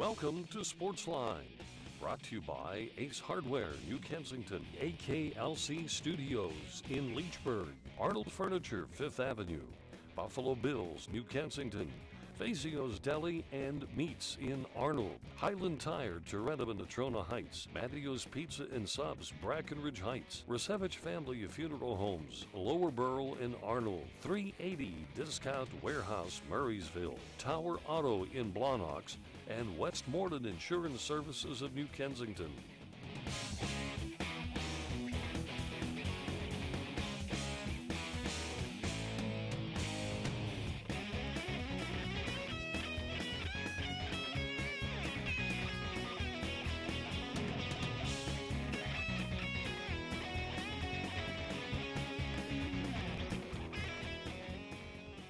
Welcome to Sportsline, brought to you by Ace Hardware, New Kensington, AKLC Studios in Leechburg, Arnold Furniture, 5th Avenue, Buffalo Bills, New Kensington, Fazio's Deli and Meats in Arnold, Highland Tire, Torrento and Natrona Heights, Matteo's Pizza and Subs, Brackenridge Heights, Resevich Family Funeral Homes, Lower Burl in Arnold, 380 Discount Warehouse, Murraysville, Tower Auto in Blawnox, and Westmoreland Insurance Services of New Kensington.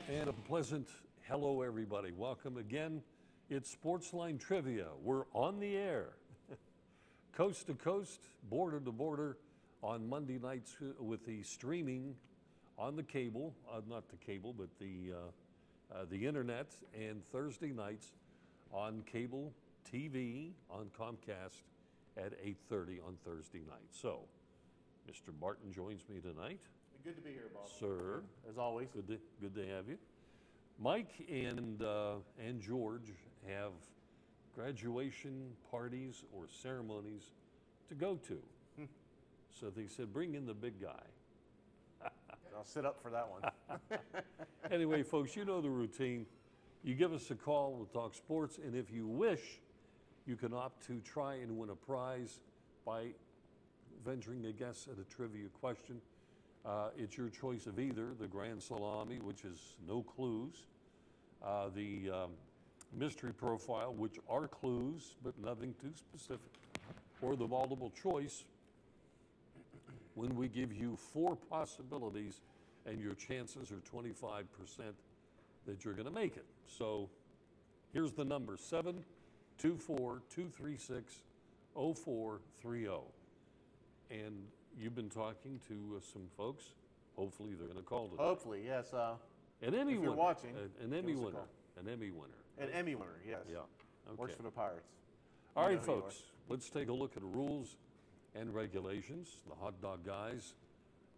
And a pleasant hello, everybody. Welcome again. It's Sportsline Trivia. We're on the air, coast to coast, border to border, on Monday nights with the streaming on the cable, not the cable, but the internet, and Thursday nights on cable TV on Comcast at 8:30 on Thursday night. So, Mr. Martin joins me tonight. Good to be here, Bob. Sir. As always. Good to have you. Mike and George have graduation parties or ceremonies to go to. So they said, bring in the big guy. I'll sit up for that one. Anyway, folks, you know the routine. You give us a call, we'll talk sports, and if you wish, you can opt to try and win a prize by venturing a guess at a trivia question. It's your choice of either the Grand Salami, which is no clues, the mystery profile, which are clues but nothing too specific, or the multiple choice, when we give you 4 possibilities and your chances are 25% that you're going to make it. So here's the number, 724-236-0430. And you've been talking to some folks. Hopefully they're going to call today. Hopefully, yes. An Emmy if winner. you're watching, an Emmy winner. An Emmy winner. An Emmy winner, yes. Yeah. Okay. Works for the Pirates. All right, folks. Let's take a look at the rules and regulations. The hot dog guys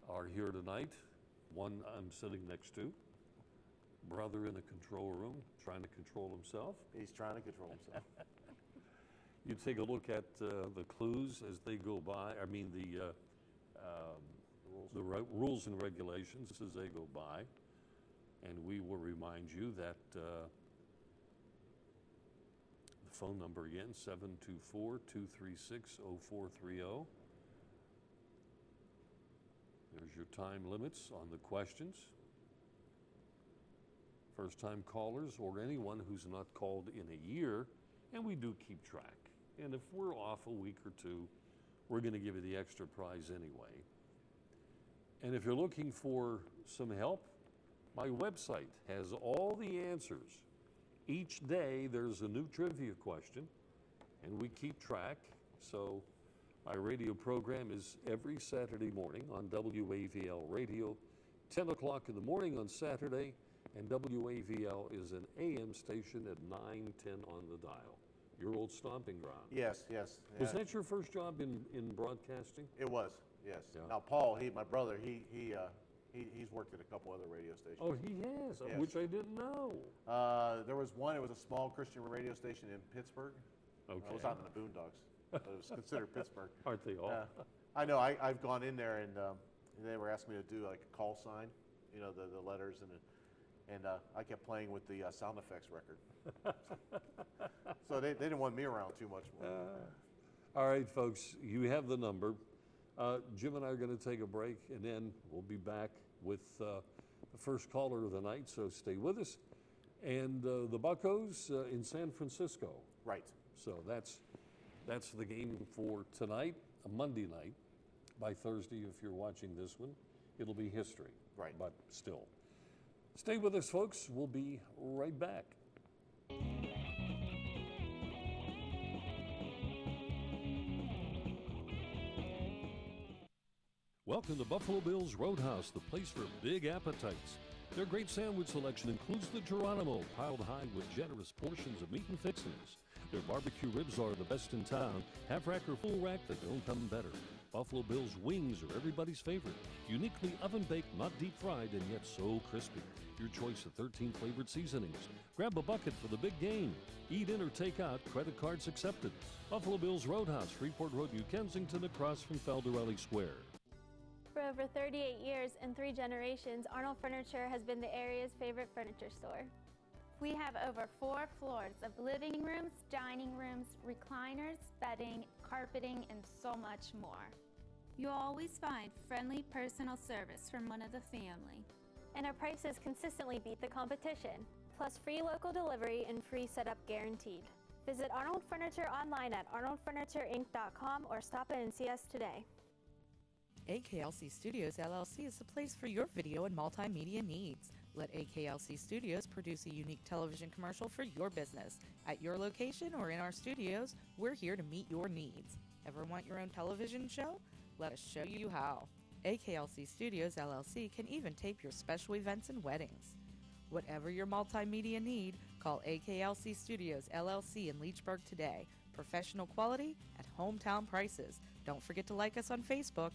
are here tonight. One I'm sitting next to. Brother in the control room, trying to control himself. He's trying to control himself. You take a look at the clues as they go by. I mean the rules and regulations as they go by, and we will remind you that the phone number again, 724-236-0430. There's your time limits on the questions. First-time callers or anyone who's not called in a year, and we do keep track. And if we're off a week or two, we're going to give you the extra prize anyway. And if you're looking for some help, my website has all the answers. Each day there's a new trivia question, and we keep track. So my radio program is every Saturday morning on WAVL Radio, 10 o'clock in the morning on Saturday, and WAVL is an AM station at 9:10 on the dial. Your old stomping ground. Yes. Was that your first job in broadcasting? It was, yes. Yeah. Now, Paul, my brother, he's worked at a couple other radio stations. Oh, he has, Yes. which I didn't know. There was one, it was a small Christian radio station in Pittsburgh. Okay. It was out in the boondocks, but it was considered Pittsburgh. Aren't they all? I know, I've gone in there and they were asking me to do like a call sign, you know, the letters and I kept playing with the sound effects record. So they didn't want me around too much more. All right, folks, you have the number. Jim and I are going to take a break, and then we'll be back with the first caller of the night, so stay with us. And the Buccos in San Francisco. Right. So that's the game for tonight, a Monday night. By Thursday, if you're watching this one, it'll be history. Right. But still. Stay with us, folks. We'll be right back. Welcome to Buffalo Bills Roadhouse, the place for big appetites. Their great sandwich selection includes the Geronimo, piled high with generous portions of meat and fixings. Their barbecue ribs are the best in town. Half rack or full rack, they don't come better. Buffalo Bill's wings are everybody's favorite. Uniquely oven-baked, not deep-fried, and yet so crispy. Your choice of 13 flavored seasonings. Grab a bucket for the big game. Eat in or take out, credit cards accepted. Buffalo Bill's Roadhouse, Freeport Road, New Kensington, across from Faldarelli Square. For over 38 years and 3 generations, Arnold Furniture has been the area's favorite furniture store. We have over 4 floors of living rooms, dining rooms, recliners, bedding, carpeting, and so much more. You'll always find friendly personal service from one of the family. And our prices consistently beat the competition, plus free local delivery and free setup guaranteed. Visit Arnold Furniture online at arnoldfurnitureinc.com or stop in and see us today. AKLC Studios LLC is the place for your video and multimedia needs. Let AKLC Studios produce a unique television commercial for your business. At your location or in our studios, we're here to meet your needs. Ever want your own television show? Let us show you how. AKLC Studios LLC can even tape your special events and weddings. Whatever your multimedia need, call AKLC Studios LLC in Leechburg today. Professional quality at hometown prices. Don't forget to like us on Facebook.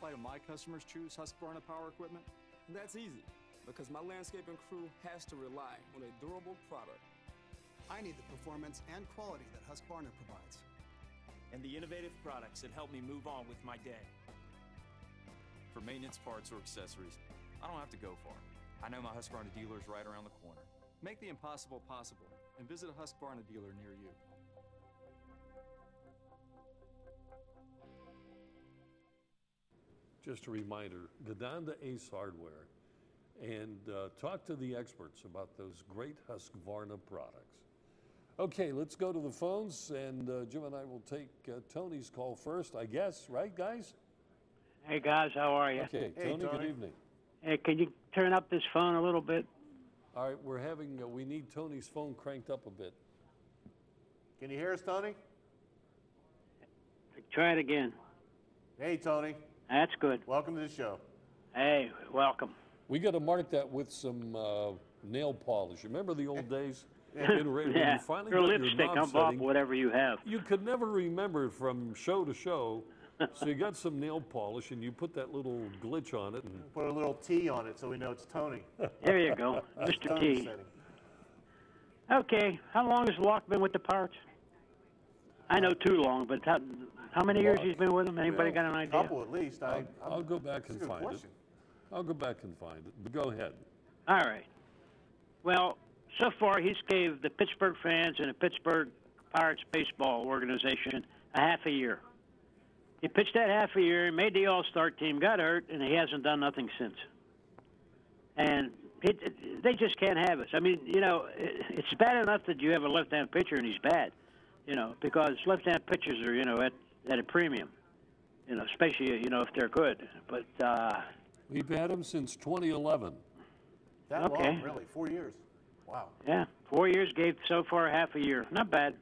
Why do my customers choose Husqvarna Power Equipment? That's easy, because my landscaping crew has to rely on a durable product. I need the performance and quality that Husqvarna provides. And the innovative products that help me move on with my day. For maintenance parts or accessories, I don't have to go far. I know my Husqvarna dealer is right around the corner. Make the impossible possible and visit a Husqvarna dealer near you. Just a reminder, go down to Ace Hardware and talk to the experts about those great Husqvarna products. Okay, let's go to the phones, and Jim and I will take Tony's call first, I guess, right, guys? Hey, guys, how are you? Okay, Hey, Tony, Tony. good evening. Hey, can you turn up this phone a little bit? All right, we're having, we need Tony's phone cranked up a bit. Can you hear us, Tony? Try it again. Hey, Tony. That's good. Welcome to the show. Hey, welcome. We got to mark that with some nail polish. Remember the old days? When Yeah, you finally your got lipstick, your knob I'm off setting, whatever you have. you could never remember from show to show. So you got some nail polish, and you put that little glitch on it. And Put a little T on it so we know it's Tony. There you go, That's Mr. Tony's T. setting. Okay, how long has Locke been with the Pirates? I know too long, but how many years he's been with them? Anybody got an idea? Couple at least. I'll go back that's a and good find question. it. I'll go back and find it. But go ahead. All right. Well, so far he's gave the Pittsburgh fans and the Pittsburgh Pirates baseball organization a half a year. He pitched that half a year, made the All-Star team, got hurt, and he hasn't done nothing since. And they just can't have us. I mean, you know, it's bad enough that you have a left-hand pitcher and he's bad, you know, because left-hand pitchers are, you know, at a premium, you know, especially, you know, if they're good. But We've had him since 2011. That Okay. long, really? 4 years? Wow. yeah, 4 years, gave so far half a year. Not bad.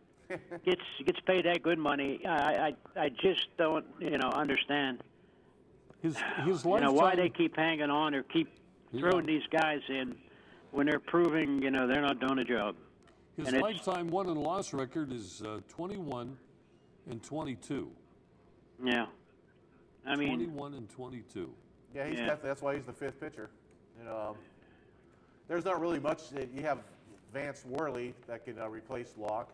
Gets paid that good money. I just don't, you know, understand, His you lifetime. know, why they keep hanging on or keep throwing these guys in when they're proving, you know, they're not doing a job. His and it's- lifetime won and loss record is 21 and 22. Yeah. I mean, 21 and 22. Yeah, he's Yeah. definitely, that's why he's the fifth pitcher. You know, there's not really much that you have Vance Worley that can replace Locke.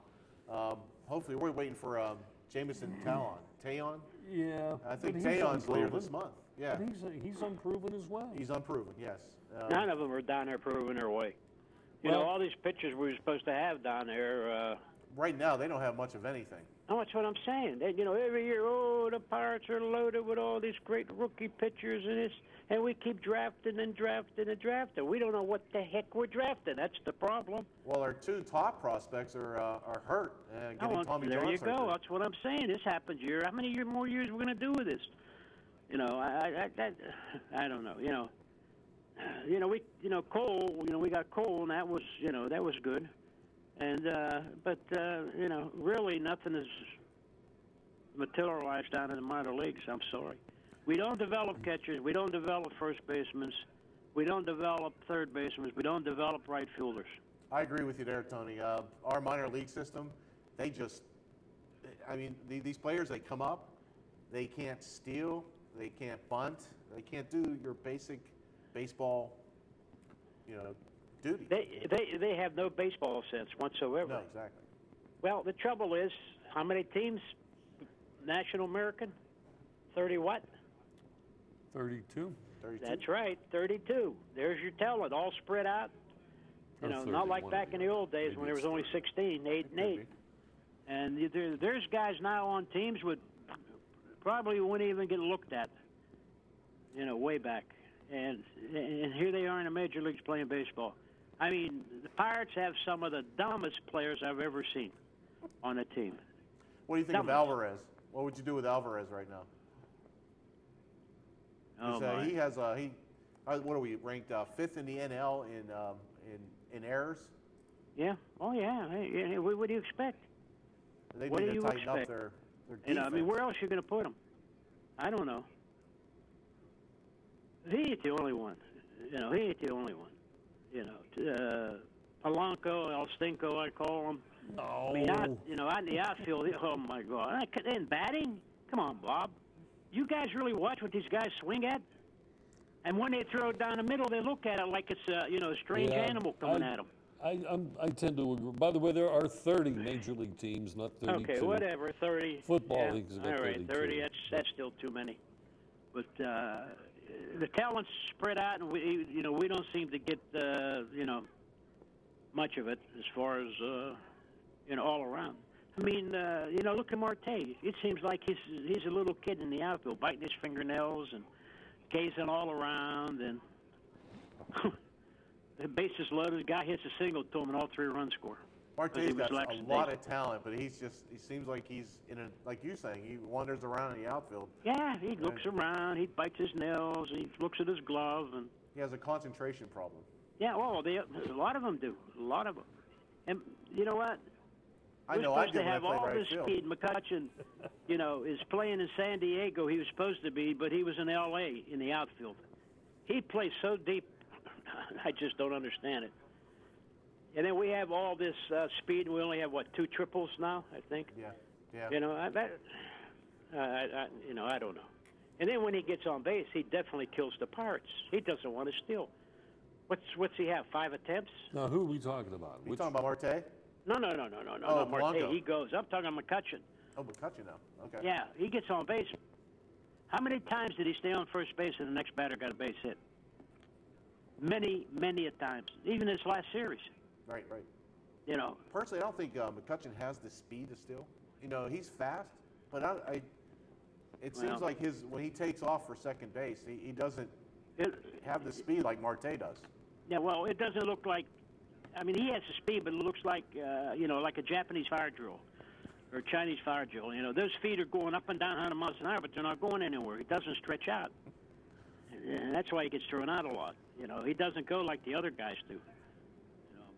Hopefully, we're waiting for Jamison Taillon. Yeah. I think but he's Taillon's later unproven. this month. Yeah, But he's unproven as well. he's unproven. Yes. none of them are down there proving their way. You Well- know, all these pitchers we were supposed to have down there, Right now, they don't have much of anything. no, that's what I'm saying. They, you know, every year, oh, the Pirates are loaded with all these great rookie pitchers and this, and we keep drafting and drafting and drafting. We don't know what the heck we're drafting. That's the problem. Well, our two top prospects are hurt. Getting Oh, Tommy there John you surgery. go. That's what I'm saying. This happens year. How many more years are we going to do with this? You know, I don't know. Cole. You know, we got Cole, and that was good. And but really nothing is materialized down in the minor leagues. I'm sorry. We don't develop catchers. We don't develop first basemen. We don't develop third basemen. We don't develop right fielders. I agree with you there, Tony. Our minor league system they just, I mean, these players, they come up, they can't steal, they can't bunt, they can't do your basic baseball, duty. They have no baseball sense whatsoever. No, exactly. Well, the trouble is, how many teams? National American? 30 what? 32. 32. That's right, 32. There's your talent, all spread out. Or Not like 31. back in the old days Maybe when there was it's only 16, 8 and 8. And there's guys now on teams would probably wouldn't even get looked at, way back. And here they are in the major leagues playing baseball. I mean, the Pirates have some of the dumbest players I've ever seen on a team. What do you think of Alvarez? What would you do with Alvarez right now? Oh, my. He has what are we ranked 5th in the NL in errors? Yeah. Oh, yeah. Hey, what do you expect? They What need do to you tighten up expect? their defense. I mean, where else are you going to put him? I don't know. He ain't the only one. He ain't the only one. Polanco, El Stinko, I call him. No. I mean, out in the outfield, oh, my God. And batting? Come on, Bob. You guys really watch what these guys swing at? And when they throw it down the middle, they look at it like it's a strange animal coming at them. I tend to agree. By the way, there are 30 major league teams, not 32. Okay, whatever, 30. Football leagues have got all right, 32. 30, that's still too many. But the talent's spread out, and we don't seem to get, much of it as far as, all around. I mean, look at Marte. It seems like he's a little kid in the outfield, biting his fingernails and gazing all around, and the bases loaded, the guy hits a single to him, and all 3 runs score. Marte's got a lot of talent, but he seems like he's like you're saying, he wanders around in the outfield. Yeah, he looks around, he bites his nails, he looks at his glove, and he has a concentration problem. yeah, well, a lot of them do, a lot of them. And you know what? I know. We're I supposed do to when I have play all right this field. speed. McCutcheon, is playing in San Diego. He was supposed to be, but he was in L.A. in the outfield. He plays so deep, I just don't understand it. And then we have all this speed, and we only have, 2 triples now, I think? Yeah. I don't know. And then when he gets on base, he definitely kills the Pirates. He doesn't want to steal. What's he have, 5 attempts? Now, who are we talking about? You talking about Marte? No, Oh, Marte. Polanco. He goes. I'm talking McCutcheon. Oh, McCutcheon now. Okay. Yeah, he gets on base. How many times did he stay on first base and the next batter got a base hit? Many, many a times. Even this last series. Right. Personally, I don't think McCutcheon has the speed to steal. He's fast, but it seems like when he takes off for second base, he doesn't have the speed like Marte does. Yeah, well, it doesn't look like. I mean, he has the speed, but it looks like like a Japanese fire drill or a Chinese fire drill. Those feet are going up and down 100 miles an hour, but they're not going anywhere. He doesn't stretch out, and that's why he gets thrown out a lot. He doesn't go like the other guys do.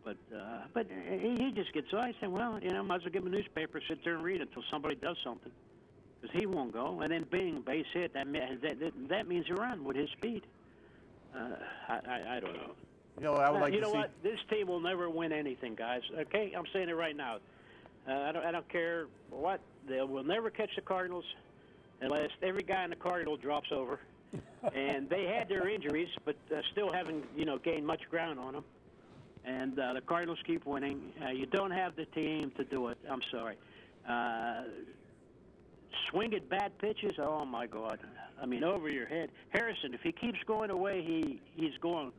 But he just gets on. I say, well, might as well give him a newspaper, sit there and read it until somebody does something, because he won't go. And then bing, base hit. That means a run with his speed. I don't know. I would like to see. What? This team will never win anything, guys. Okay, I'm saying it right now. I don't care what. They will never catch the Cardinals unless every guy in the Cardinal drops over. And they had their injuries, but still haven't gained much ground on them. And the Cardinals keep winning. You don't have the team to do it. I'm sorry. Swing at bad pitches. Oh my God! I mean, over your head. Harrison, if he keeps going away, he's going.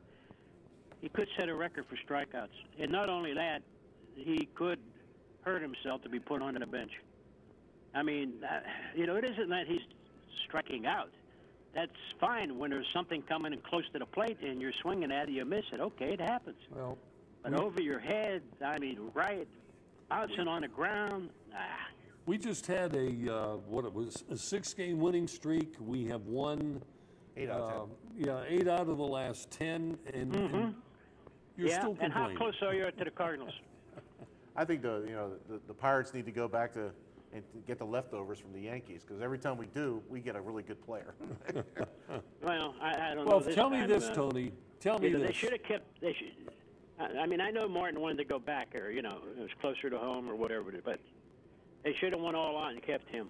He could set a record for strikeouts. And not only that, he could hurt himself to be put on the bench. I mean, it isn't that he's striking out. That's fine when there's something coming in close to the plate and you're swinging at it, you miss it. Okay, it happens. Well, but over your head, I mean, right, bouncing on the ground, we just had a 6-game winning streak. We have won 8 out of 10. 8 out of the last 10, and you're still complaining. And how close are you to the Cardinals? I think the Pirates need to go back to and get the leftovers from the Yankees, because every time we do, we get a really good player. Well, I don't know. Well, tell me this, Tony. Tell me this. They should have kept. They should. I mean, I know Martin wanted to go back, or it was closer to home, or whatever. But They should have won all on and kept him.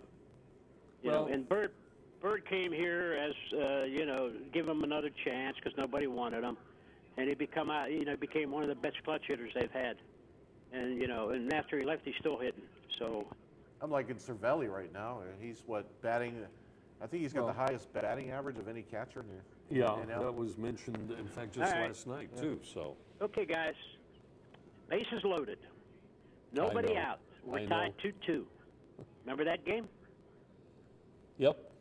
You Well- know, and Bird came here as give him another chance because nobody wanted him, and he became one of the best clutch hitters they've had. And and after he left, he's still hitting. So I'm liking Cervelli right now. He's batting. I think he's got the highest batting average of any catcher in here. Yeah, You know? that was mentioned, in fact, just All right. last night, too. So, okay, guys, bases loaded, nobody know. out. We're I tied know. 2-2. Remember that game? yep.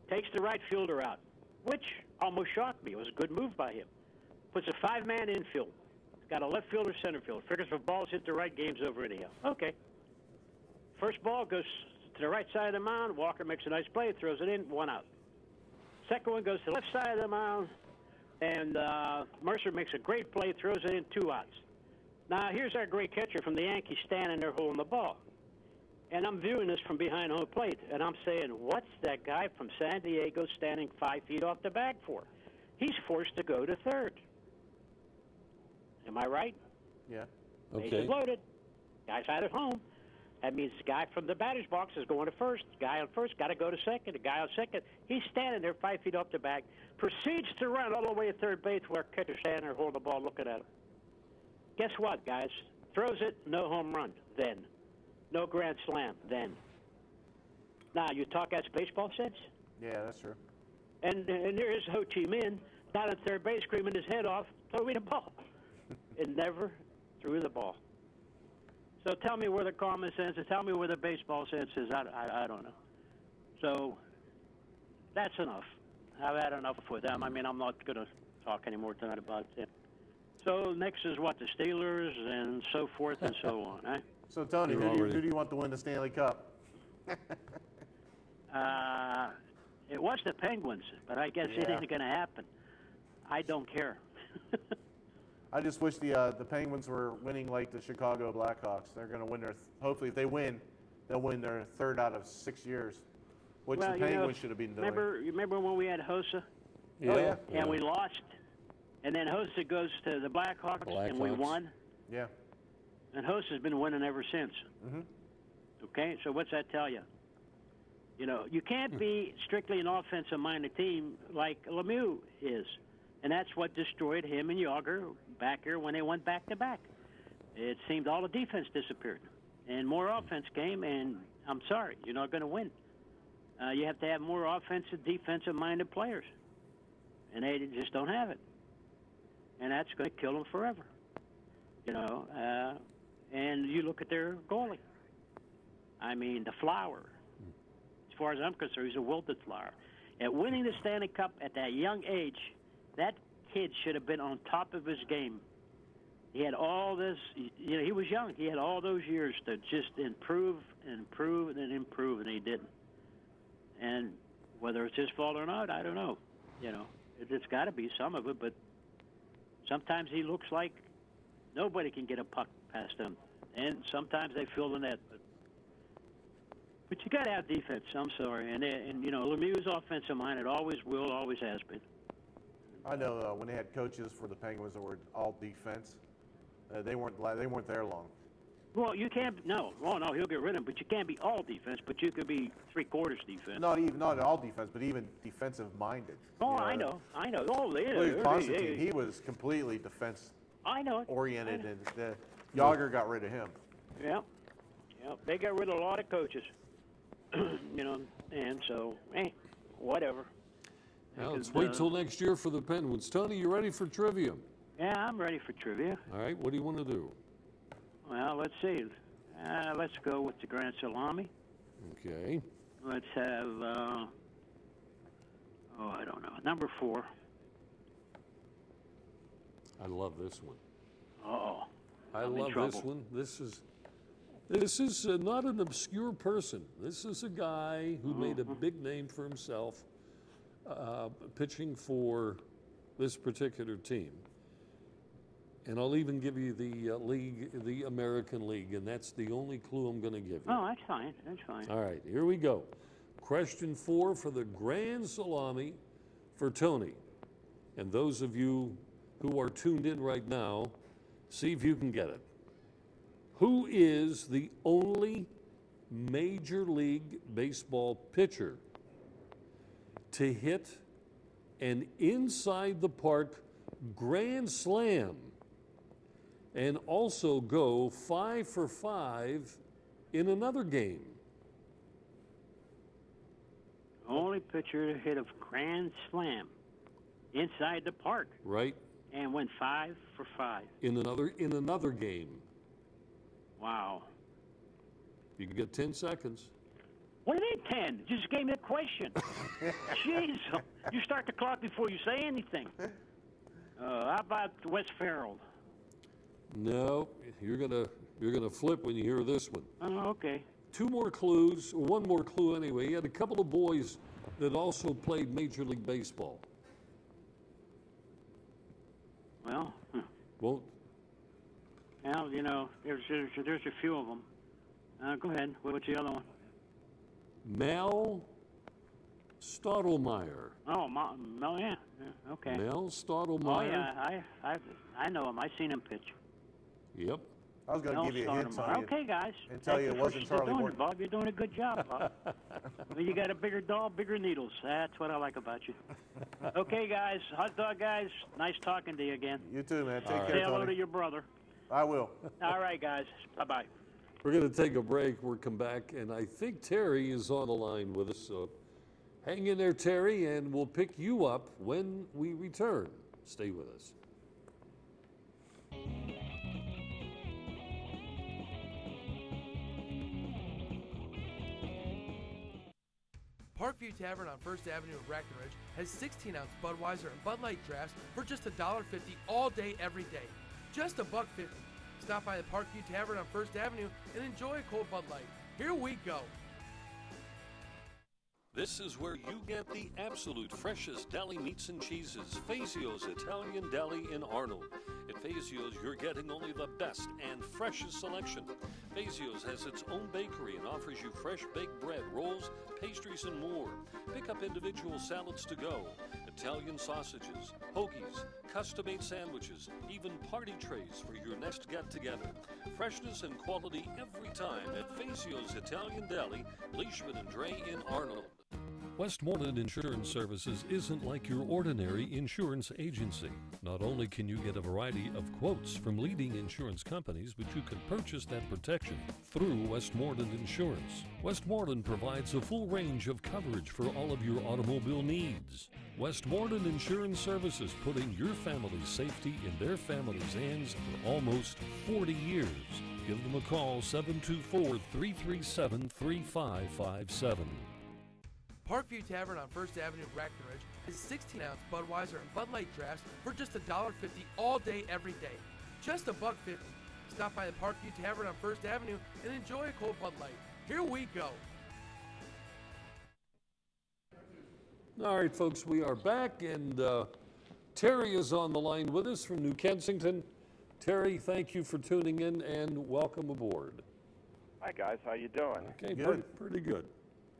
Takes the right fielder out, which almost shocked me. It was a good move by him. Puts a 5-man infield. Got a left fielder, center field. Figures if balls hit the right, game's over anyhow. Okay. First ball goes to the right side of the mound. Walker makes a nice play, throws it in, 1 out. Second one goes to the left side of the mound, and Mercer makes a great play, throws it in, 2 outs. Now, here's our great catcher from the Yankees standing there holding the ball. And I'm viewing this from behind home plate, and I'm saying, what's that guy from San Diego standing 5 feet off the bag for? He's forced to go to third. Am I right? Yeah. Okay. Bases loaded. Guy's out at home. That means the guy from the batter's box is going to first. The guy on first got to go to second. The guy on second, he's standing there 5 feet off the bag, proceeds to run all the way to third base where catcher's standing there holding the ball looking at him. Guess what, guys? Throws it, no home run then. No grand slam then. Now, you talk that's baseball sense? Yeah, that's true. And there's Ho Chi Minh down at third base screaming his head off, throw me the ball. And never threw the ball. So tell me where the common sense is. Tell me where the baseball sense is. I don't know. So that's enough. I've had enough with them. I mean, I'm not going to talk anymore tonight about them. So next is what, the Steelers and so forth and so on, eh? So, Tony, You're who do already- you want to win the Stanley Cup? It was the Penguins, but I guess it Yeah. isn't going to happen. I don't care. I just wish the Penguins were winning like the Chicago Blackhawks. They're going to win hopefully if they win, they'll win their 3rd out of 6 years, which Well, the Penguins should have been doing. You remember when we had Hossa? yeah. And we lost. And then Hossa goes to the Blackhawks, and we Blackhawks. won. Yeah. And Hossa's been winning ever since. Mm-hmm. Okay, so what's that tell you? You can't be strictly an offensive-minded team like Lemieux is. And that's what destroyed him and Yager back here when they went back-to-back. It seemed all the defense disappeared. And more offense came, and I'm sorry, you're not going to win. You have to have more offensive, defensive-minded players. And they just don't have it. And that's going to kill them forever. And you look at their goalie. I mean, the flower. As far as I'm concerned, he's a wilted flower. At winning the Stanley Cup at that young age, that kid should have been on top of his game. He had all this, he was young. He had all those years to just improve and improve and improve, and he didn't. And whether it's his fault or not, I don't know. It's got to be some of it, but sometimes he looks like nobody can get a puck past him. And sometimes they fill the net. But you got to have defense. I'm sorry. And Lemieux's offensive mind, it always will, always has been. I know when they had coaches for the Penguins that were all defense, they weren't there long. Well, you can't. No, he'll get rid of him. But you can't be all defense. But you could be 3/4 defense. Not all defense, but even defensive minded. Oh, I know. Oh, Look at Constantine. He was completely defense I know it. oriented, and Yager got rid of him. Yeah. They got rid of a lot of coaches. And so, whatever. Now, let's Because, wait till next year for the Penguins. Tony, you ready for trivia? Yeah, I'm ready for trivia. All right, what do you want to do? Well, let's see. Let's go with the Grand Salami. Okay. Let's have, I don't know, number 4. I love this one. Uh-oh. I I'm in love trouble. this one. This is not an obscure person. This is a guy who made a big name for himself pitching for this particular team. And I'll even give you the league, the American League, and that's the only clue I'm going to give you. Oh, that's fine. That's fine. All right, here we go. Question 4 for the Grand Salami for Tony. And those of you who are tuned in right now, see if you can get it. Who is the only Major League Baseball pitcher to hit an inside the park grand slam and also go 5 for 5 in another game? Only pitcher to hit a grand slam inside the park Right? and went 5 for 5. In another game. Wow. You can get 10 seconds. What are they 10? Just gave me a question. Jeez, you start the clock before you say anything. How about West Farrell? No, you're gonna flip when you hear this one. Oh, okay. Two more clues, or one more clue anyway. He had a couple of boys that also played Major League Baseball. Well, Won't well, you know, there's a few of them. Go ahead. What's the other one? Mal Stottlemyre. Oh, yeah. Okay. Mal Oh Stottlemyre. yeah, I know him. I seen him pitch. Yep. I was going to give you a hint, Tony, Okay, guys. and tell you it wasn't Charlie doing, Morton. Bob, you're doing a good job, Bob. Well, you got a bigger doll, bigger needles. That's what I like about you. Okay, guys. Hot dog guys, nice talking to you again. You too, man. Take right. care, Say hello to Tony. your brother. I will. All right, guys. Bye-bye. We're going to take a break. We'll come back, and I think Terry is on the line with us. So hang in there, Terry, and we'll pick you up when we return. Stay with us. Parkview Tavern on First Avenue in Breckenridge has 16-ounce Budweiser and Bud Light drafts for just $1.50 all day, every day. Just $1.50. Stop by the Parkview Tavern on First Avenue and enjoy a cold Bud Light. Here we go. This is where you get the absolute freshest deli meats and cheeses. Fazio's Italian Deli in Arnold. At Fazio's, you're getting only the best and freshest selection. Fazio's has its own bakery and offers you fresh baked bread, rolls, pastries, and more. Pick up individual salads to go, Italian sausages, hoagies, custom-made sandwiches, even party trays for your next get-together. Freshness and quality every time at Fazio's Italian Deli, Leishman and Dre in Arnold. Westmoreland Insurance Services isn't like your ordinary insurance agency. Not only can you get a variety of quotes from leading insurance companies, but you can purchase that protection through Westmoreland Insurance. Westmoreland provides a full range of coverage for all of your automobile needs. Westmoreland Insurance Services, putting your family's safety in their family's hands for almost 40 years. Give them a call, 724-337-3557. Parkview Tavern on First Avenue in Breckenridge has 16-ounce Budweiser and Bud Light drafts for just $1.50 all day, every day. Just $1.50. Stop by the Parkview Tavern on First Avenue and enjoy a cold Bud Light. Here we go. All right, folks, we are back, and Terry is on the line with us from New Kensington. Terry, thank you for tuning in, and welcome aboard. Hi, guys. How you doing? Okay, Good. pretty good.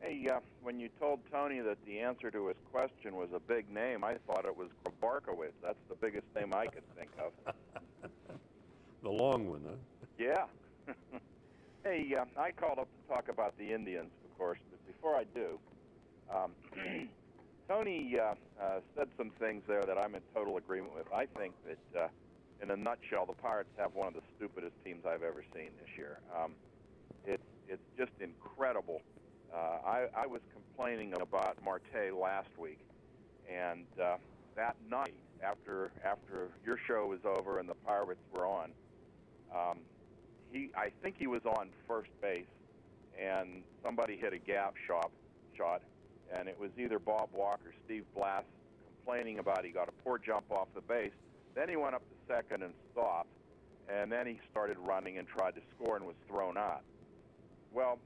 Hey, when you told Tony that the answer to his question was a big name, I thought it was Grabarkowitz. That's the biggest name I could think of. The long one, huh? Yeah. Hey, I called up to talk about the Indians, of course, but before I do, Tony said some things there that I'm in total agreement with. I think that, in a nutshell, the Pirates have one of the stupidest teams I've ever seen this year. It's just incredible. I was complaining about Marte last week, and that night, after your show was over and the Pirates were on, I think he was on first base, and somebody hit a gap shot, and it was either Bob Walker or Steve Blass complaining about he got a poor jump off the base. Then he went up to second and stopped, and then he started running and tried to score and was thrown out. Well,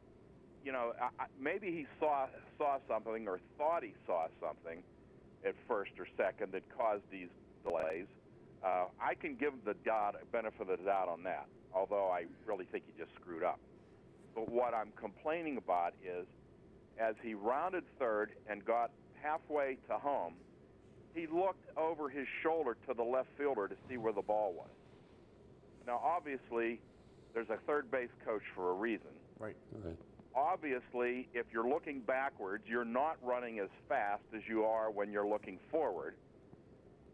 you know, maybe he saw something or thought he saw something at first or second that caused these delays. I can give the benefit of the doubt on that, although I really think he just screwed up. But what I'm complaining about is, as he rounded third and got halfway to home, he looked over his shoulder to the left fielder to see where the ball was. Now, obviously, there's a third base coach for a reason. Right. All right. obviously, if you're looking backwards, you're not running as fast as you are when you're looking forward.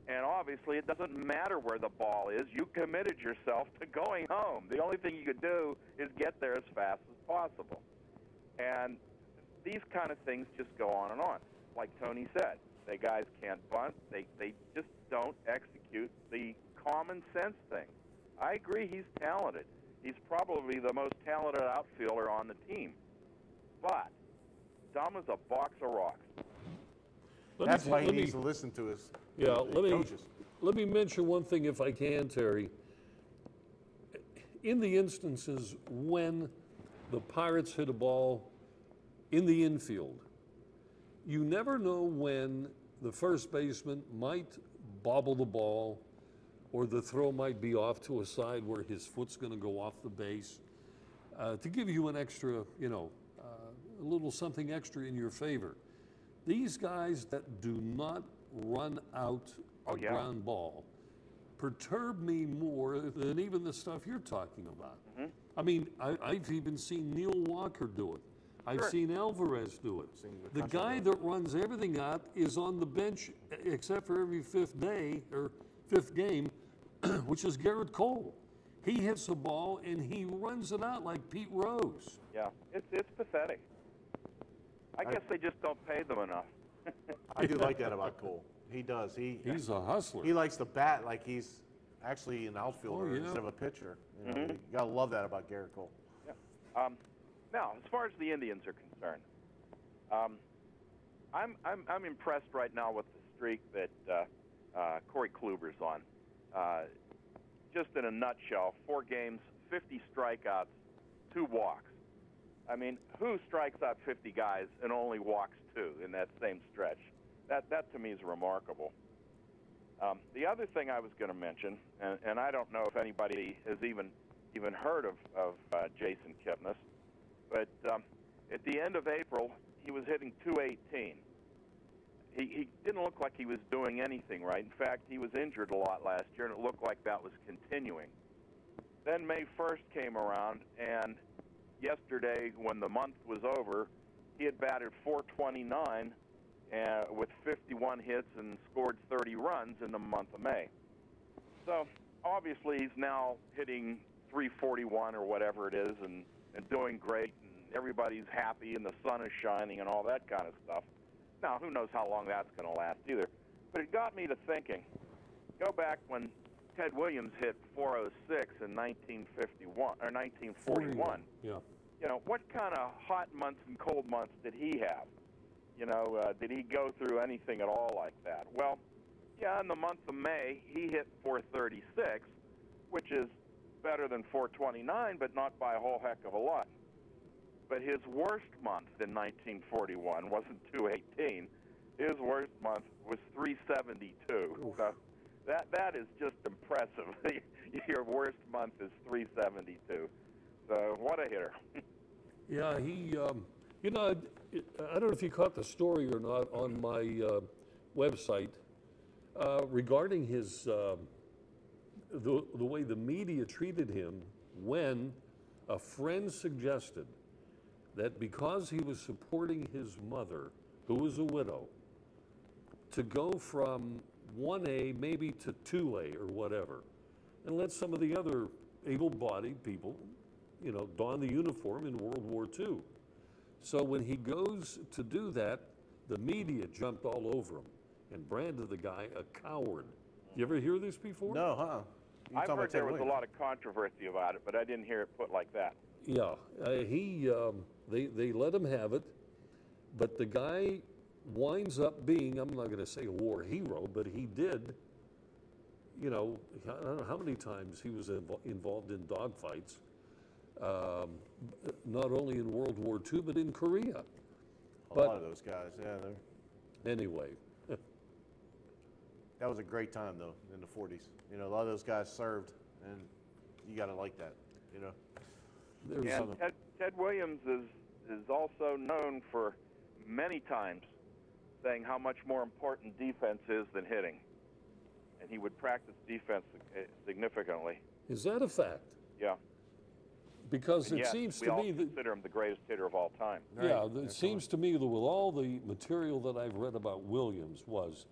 And obviously, it doesn't matter where the ball is. You committed yourself to going home. The only thing you could do is get there as fast as possible. And these kind of things just go on and on. Like Tony said, the guys can't bunt. They just don't execute the common sense thing. I agree he's talented. He's probably the most talented outfielder on the team. But dumb as a box of rocks. That's why he needs to listen to his coaches. Let me mention one thing if I can, Terry. In the instances when the Pirates hit a ball in the infield, you never know when the first baseman might bobble the ball or the throw might be off to a side where his foot's going to go off the base. To give you an extra, a little something extra in your favor. These guys that do not run out a ground ball perturb me more than even the stuff you're talking about. Mm-hmm. I mean, I've even seen Neil Walker do it. I've seen Alvarez do it. The guy that runs everything out is on the bench except for every fifth game, which is Garrett Cole. He hits the ball and he runs it out like Pete Rose. Yeah, it's pathetic. I guess they just don't pay them enough. I do like that about Cole. He does. He's a hustler. He likes to bat like he's actually an outfielder instead of a pitcher. You gotta love that about Garrett Cole. Yeah. Now, as far as the Indians are concerned, I'm impressed right now with the streak that Corey Kluber's on. Just in a nutshell, 4 games, 50 strikeouts, 2 walks. I mean, who strikes out 50 guys and only walks 2 in that same stretch? That to me is remarkable. The other thing I was going to mention, and I don't know if anybody has even heard of Jason Kipnis, but at the end of April, he was hitting .218. He didn't look like he was doing anything right. In fact, he was injured a lot last year, and it looked like that was continuing. Then May 1st came around, and yesterday, when the month was over, he had batted .429 with 51 hits and scored 30 runs in the month of May. So obviously he's now hitting .341 or whatever it is and doing great, and everybody's happy and the sun is shining and all that kind of stuff. Now, who knows how long that's going to last either. But it got me to thinking, go back when Ted Williams hit .406 in 1951 or 1941. Yeah. What kind of hot months and cold months did he have? Did he go through anything at all like that? Well, yeah, in the month of May, he hit .436, which is better than .429, but not by a whole heck of a lot. But his worst month in 1941 wasn't .218. His worst month was .372. So that is just impressive. Your worst month is .372. So what a hitter. Yeah, he, I don't know if you caught the story or not on my website regarding his, the way the media treated him when a friend suggested that because he was supporting his mother, who was a widow, to go from 1A maybe to 2A or whatever, and let some of the other able-bodied people, don the uniform in World War II. So when he goes to do that, the media jumped all over him and branded the guy a coward. You ever hear this before? No, I've heard there was a lot of controversy about it, but I didn't hear it put like that. Yeah, they let him have it, but the guy winds up being, I'm not going to say a war hero, but he did, I don't know how many times he was involved in dogfights, not only in World War II, but in Korea. A lot of those guys, yeah. Anyway. That was a great time, though, in the 40s. A lot of those guys served, and you got to like that, And Ted Williams is also known for many times saying how much more important defense is than hitting. And he would practice defense significantly. Is that a fact? Yeah. Because And it yet, seems we to all me that, consider him the greatest hitter of all time. yeah, it seems to me that with all the material that I've read about Williams was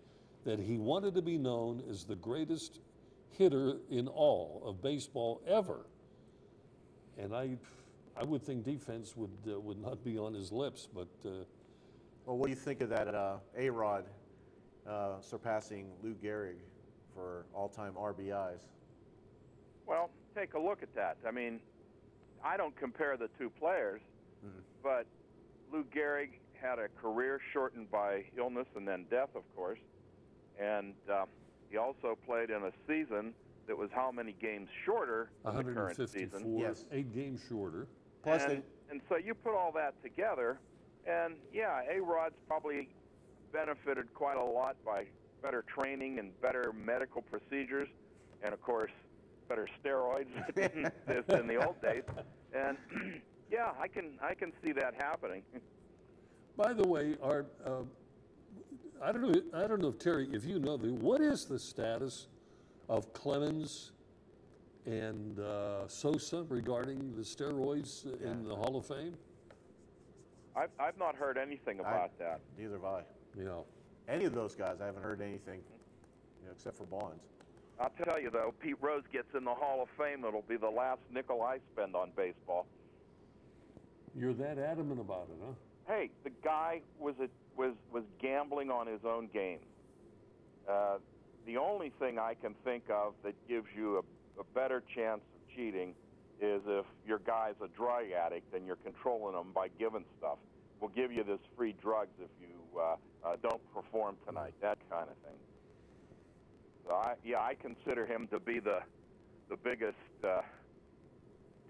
that he wanted to be known as the greatest hitter in all of baseball ever. And I would think defense would not be on his lips, but Well, what do you think of that A-Rod surpassing Lou Gehrig for all-time RBIs? Well, take a look at that. I mean, I don't compare the two players, but Lou Gehrig had a career shortened by illness and then death, of course, and he also played in a season that was how many games shorter than the current season? 154, Yes. 8 games shorter. Plus, And so you put all that together, and yeah, A-Rod's probably benefited quite a lot by better training and better medical procedures, and of course, better steroids than in the old days. And yeah, I can see that happening. By the way, Art, I don't know if Terry, if you know, what is the status of Clemens and Sosa regarding the steroids in the Hall of Fame? I've not heard anything about that. Neither have I. Yeah. Any of those guys, I haven't heard anything, except for Bonds. I'll tell you though, Pete Rose gets in the Hall of Fame. It'll be the last nickel I spend on baseball. You're that adamant about it, huh? Hey, the guy was gambling on his own game. The only thing I can think of that gives you a better chance of cheating is if your guy's a drug addict and you're controlling him by giving stuff. We'll give you this free drugs if you don't perform tonight, that kind of thing. So I consider him to be the biggest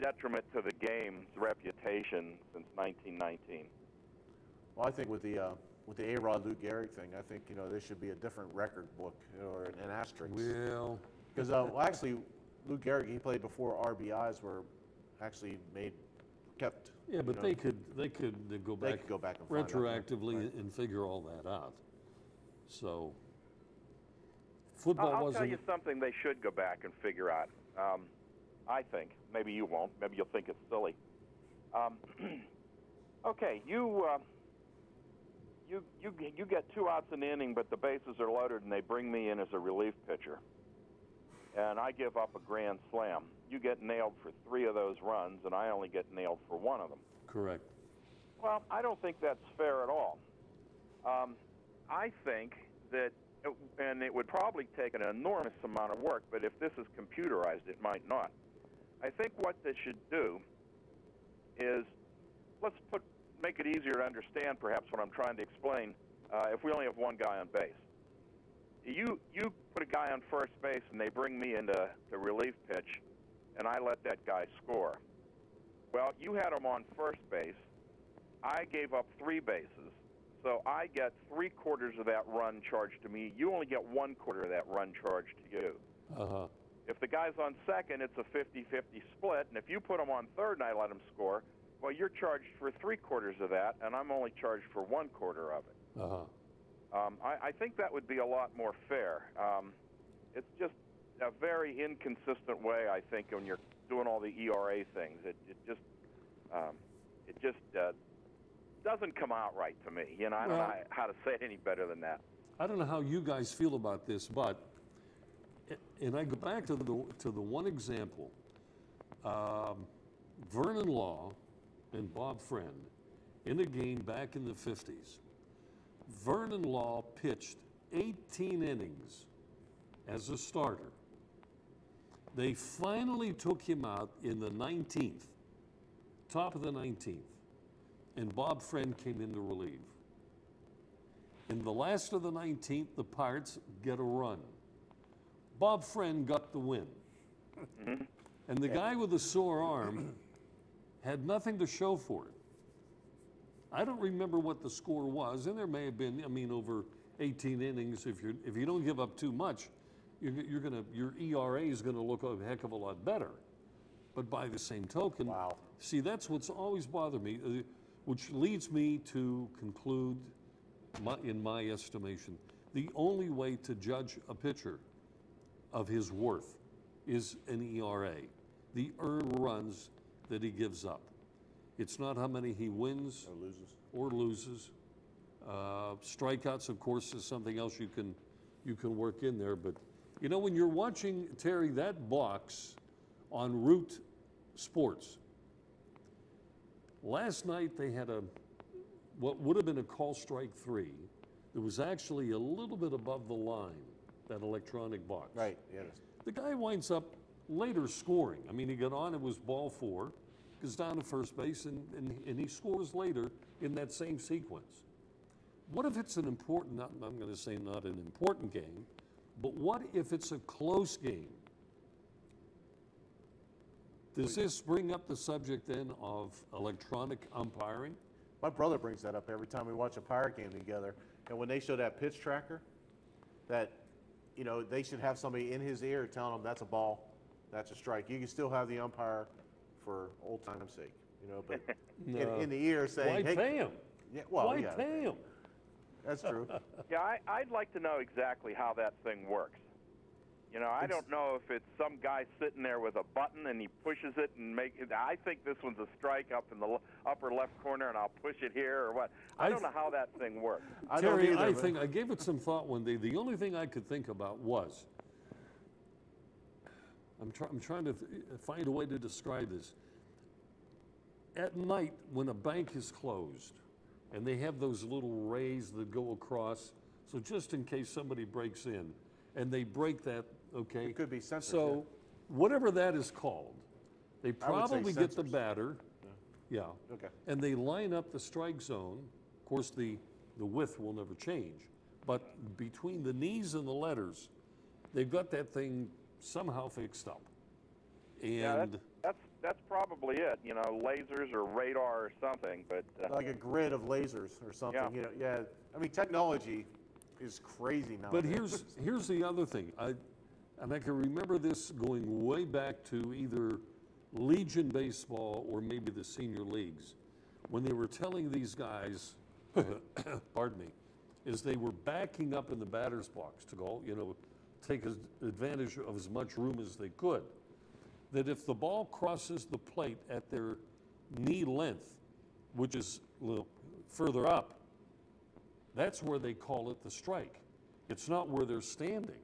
detriment to the game's reputation since 1919. Well, I think with the A-Rod Lou Gehrig thing, I think there should be a different record book or an asterisk. Well, because actually, Lou Gehrig, he played before RBIs were actually kept. yeah, but they could go back, could go back and find out, retroactively right. and figure all that out. So football I'll wasn't. tell you something they should go back and figure out. I think. Maybe you won't. Maybe you'll think it's silly. Okay, you get 2 outs in the inning, but the bases are loaded, and they bring me in as a relief pitcher, and I give up a grand slam. You get nailed for 3 of those runs, and I only get nailed for 1 of them. Correct. Well, I don't think that's fair at all. I think that, and it would probably take an enormous amount of work, but if this is computerized, it might not. I think what they should do is, make it easier to understand perhaps what I'm trying to explain, if we only have 1 guy on base. You put a guy on first base and they bring me into the relief pitch, and I let that guy score. Well, you had him on first base. I gave up 3 bases, so I get 3/4 of that run charged to me. You only get 1/4 of that run charged to you. Uh-huh. If the guy's on second, it's a 50-50 split, and if you put him on third and I let him score, well, you're charged for 3/4 of that, and I'm only charged for 1/4 of it. Uh-huh. I think that would be a lot more fair. It's just a very inconsistent way, I think, when you're doing all the ERA things. It just doesn't come out right to me. I don't know how to say it any better than that. I don't know how you guys feel about this, but, and I go back to the one example, Vernon Law and Bob Friend in a game back in the 50s. Vernon Law pitched 18 innings as a starter. They finally took him out in the 19th, top of the 19th, and Bob Friend came in to relieve. In the last of the 19th, the Pirates get a run. Bob Friend got the win. And the guy with the sore arm had nothing to show for it. I don't remember what the score was, and there may have been, over 18 innings, if you don't give up too much, your ERA is gonna look a heck of a lot better. But by the same token, see, that's what's always bothered me, which leads me to conclude, in my estimation, the only way to judge a pitcher of his worth is an ERA. The earned runs that he gives up. It's not how many he wins or loses. Strikeouts, of course, is something else you can work in there. But you know, when you're watching, Terry, that box on Root Sports, last night they had what would have been a call strike 3. It was actually a little bit above the line, that electronic box. Right, yes. The guy winds up later scoring. I mean, he got on, it was ball 4, goes down to first base, and he scores later in that same sequence. What if it's an important, I'm going to say not an important game, but what if it's a close game? Does this bring up the subject then of electronic umpiring? My brother brings that up every time we watch a Pirate game together. And when they show that pitch tracker, that, you know, they should have somebody in his ear telling him that's a ball, that's a strike. You can still have the umpire for old time's sake, you know, but No. in the ear saying, Why hey, pay him? Yeah, well, Why yeah, pay him? that's true. Yeah, I'd like to know exactly how that thing works. You know, I don't know if it's some guy sitting there with a button and he pushes it and I think this one's a strike up in the upper left corner and I'll push it here or what. I don't know how that thing works. Terry, I gave it some thought one day. The only thing I could think about was, I'm trying to find a way to describe this. At night, when a bank is closed, and they have those little rays that go across, so just in case somebody breaks in, and they break that, okay? It could be sensors. So, whatever that is called, they I would say probably get the sensors. batter, yeah, Okay. and they line up the strike zone. Of course, the width will never change, but between the knees and the letters, they've got that thing somehow fixed up. Yeah, And that's probably it. You know, lasers or radar or something. But Like a grid of lasers or something. Yeah. You know, yeah. I mean, technology is crazy now. But here's the other thing. I can remember this going way back to either Legion baseball or maybe the senior leagues, when they were telling these guys, pardon me, is they were backing up in the batter's box to go, you know, take advantage of as much room as they could. That if the ball crosses the plate at their knee length, which is a little further up, that's where they call it the strike. It's not where they're standing.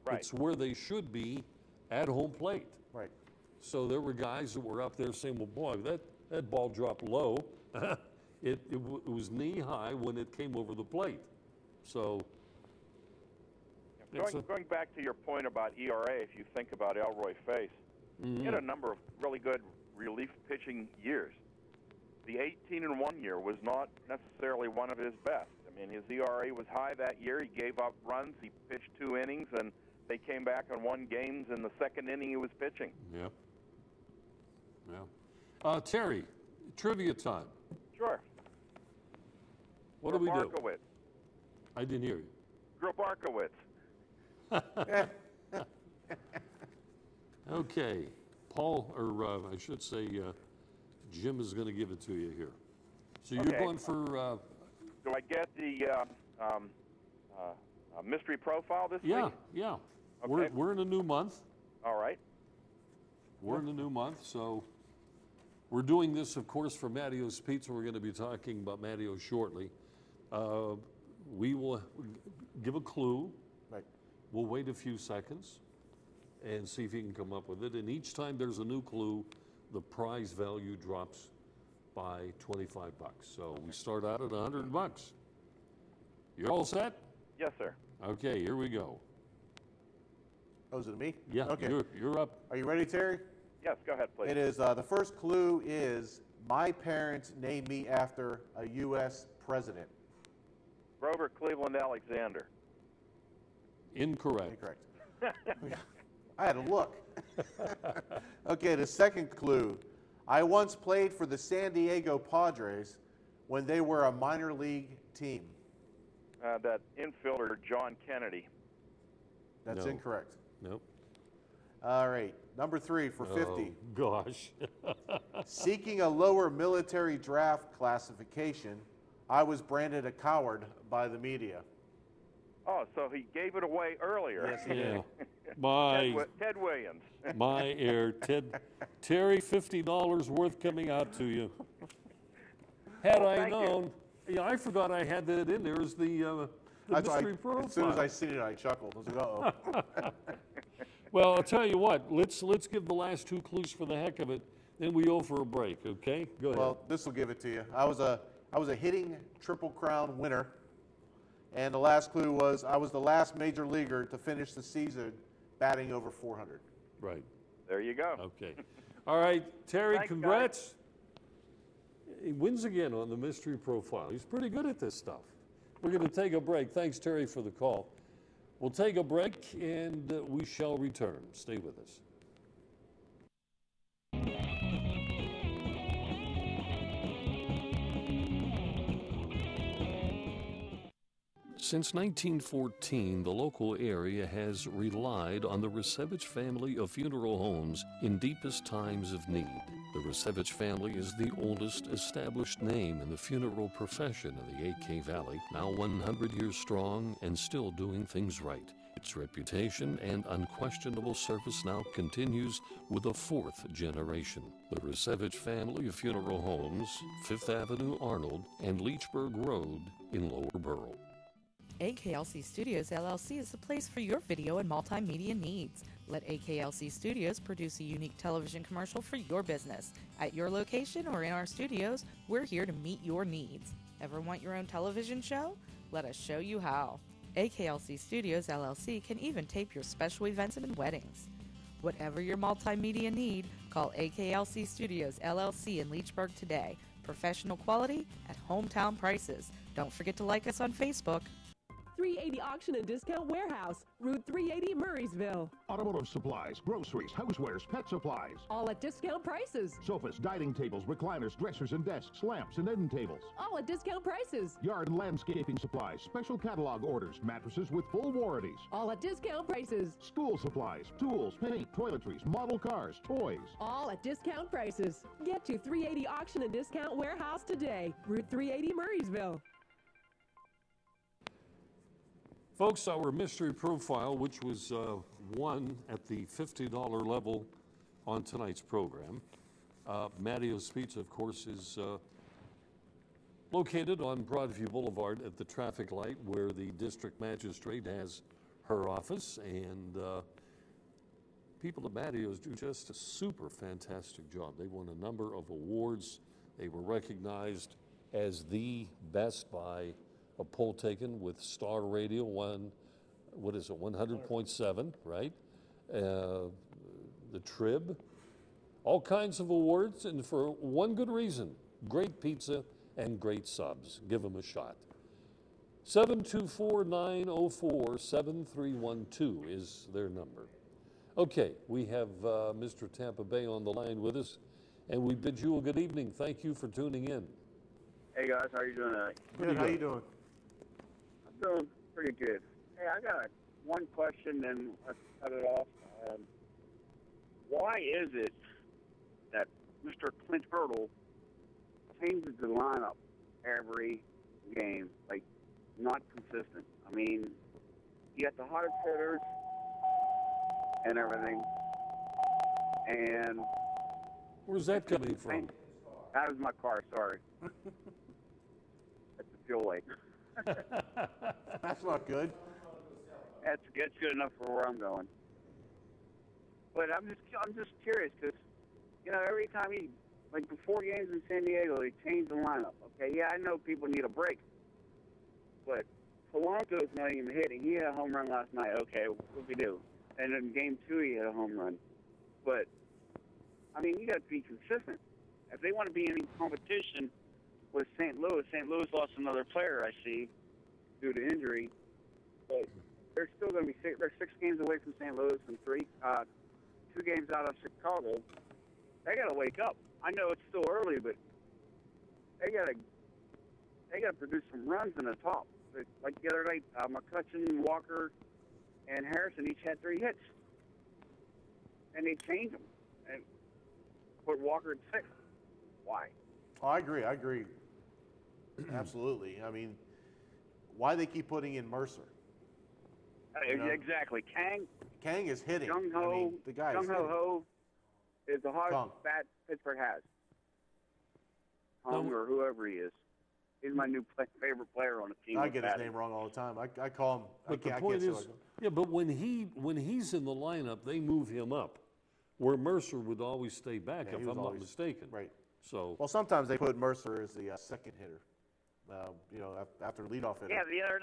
Right. It's where they should be at home plate. Right. So there were guys that were up there saying, well, boy, that ball dropped low. it was knee high when it came over the plate. So going back to your point about ERA, if you think about Elroy Face, he had a number of really good relief pitching years. The 18-1 year was not necessarily one of his best. I mean, his ERA was high that year. He gave up runs. He pitched 2 innings, and they came back and won games in the second inning he was pitching. yeah. Yeah. Terry, trivia time. Sure. What do we do? Grabarkowitz. I didn't hear you. Grabarkowitz. Okay, Paul, or I should say, Jim is going to give it to you here. So you're Okay. going for, Do I get the mystery profile this yeah, week? yeah. Okay. We're in a new month. All right. We're in a new month, so we're doing this, of course, for Mattio's Pizza. We're going to be talking about Mattio shortly. We will give a clue. Right. We'll wait a few seconds and see if you can come up with it. And each time there's a new clue, the prize value drops by 25 bucks. So we start out at 100 bucks. You're all set? Yes, sir. Okay, here we go. Oh, is it me? Yeah, Okay. you're up. Are you ready, Terry? Yes, go ahead, please. It is, the first clue is, my parents named me after a U.S. president. Grover Cleveland Alexander. Incorrect. Incorrect. I had to look. Okay, the second clue. I once played for the San Diego Padres when they were a minor league team. That infielder, John Kennedy. That's No. incorrect. Nope. All right, number 3 for 50. Oh, gosh. Seeking a lower military draft classification, I was branded a coward by the media. Oh, so he gave it away earlier. Yes, he Yeah. did. My, Ted Williams. my air, Terry, $50 worth coming out to you. Had I thank you. known, yeah, I forgot I had that in there as the That's why mystery profile. as soon as I seen it, I chuckled. I was like, uh-oh. Well, I'll tell you what, let's give the last two clues for the heck of it, then we go for a break, okay? Go ahead. Well, this will give it to you. I was a hitting Triple Crown winner, and the last clue was I was the last major leaguer to finish the season batting over 400. Right. There you go. Okay. All right, Terry, Thanks, congrats. He wins again on the mystery profile. He's pretty good at this stuff. We're going to take a break. Thanks, Terry, for the call. We'll take a break and we shall return. Stay with us. Since 1914, the local area has relied on the Resevich family of funeral homes in deepest times of need. The Resevich family is the oldest established name in the funeral profession in the AK Valley, now 100 years strong and still doing things right. Its reputation and unquestionable service now continues with a fourth generation. The Resevich family of funeral homes, 5th Avenue Arnold and Leechburg Road in Lower Borough. AKLC Studios LLC is the place for your video and multimedia needs. Let AKLC Studios produce a unique television commercial for your business. At your location or in our studios, we're here to meet your needs. Ever want your own television show? Let us show you how. AKLC Studios LLC can even tape your special events and weddings. Whatever your multimedia need, call AKLC Studios LLC in Leechburg today. Professional quality at hometown prices. Don't forget to like us on Facebook. 380 Auction and Discount Warehouse, Route 380, Murraysville. Automotive supplies, groceries, housewares, pet supplies. All at discount prices. Sofas, dining tables, recliners, dressers and desks, lamps and end tables. All at discount prices. Yard and landscaping supplies, special catalog orders, mattresses with full warranties. All at discount prices. School supplies, tools, paint, toiletries, model cars, toys. All at discount prices. Get to 380 Auction and Discount Warehouse today, Route 380, Murraysville. Folks, our mystery profile, which was won at the $50 level on tonight's program. Mattio's Pizza, of course, is located on Broadview Boulevard at the traffic light where the district magistrate has her office. And people at Mattio's do just a super fantastic job. They won a number of awards. They were recognized as the best by a poll taken with Star Radio, 100.7, right? The Trib, all kinds of awards, and for one good reason, great pizza and great subs. Give them a shot. 724-904-7312 is their number. Okay, we have Mr. Tampa Bay on the line with us, and we bid you a good evening. Thank you for tuning in. Hey guys, how are you doing tonight? Good, how you doing? Doing pretty good. Hey, I got one question, and let's cut it off. Why is it that Mr. Clint Hurdle changes the lineup every game? Like, not consistent. I mean, you got the hottest hitters and everything, and where's that coming from? That was my car. Sorry, that's the fuel light. That's not good. That's good enough for where I'm going. But I'm just curious because, you know, every time like before games in San Diego, they change the lineup. Okay, yeah, I know people need a break, but Polanco's not even hitting. He had a home run last night. Okay, what we do? And in Game 2, he had a home run. But I mean, you got to be consistent. If they want to be in competition with St. Louis lost another player, I see, due to injury. But they're still going to be they're 6 games away from St. Louis and 2 games out of Chicago. They got to wake up. I know it's still early, but they got to produce some runs in the top. Like the other night, McCutcheon, Walker, and Harrison each had 3 hits, and they changed them and put Walker at 6. Why? Oh, I agree. Absolutely. I mean, why they keep putting in Mercer? You know? Exactly. Kang Kang is hitting. Jung I Ho, mean, the guy is Jung Ho hitting. Ho is the Kong. hardest bat Pittsburgh has. Kong or whoever he is. He's my new favorite player on the team. I get his name wrong all the time. I call him. But the point is, yeah, but when he's in the lineup, they move him up, where Mercer would always stay back, Yeah, if he was I'm not always- mistaken. Right. So, Well, sometimes they put Mercer as the second hitter. After leadoff hitter. Yeah, the other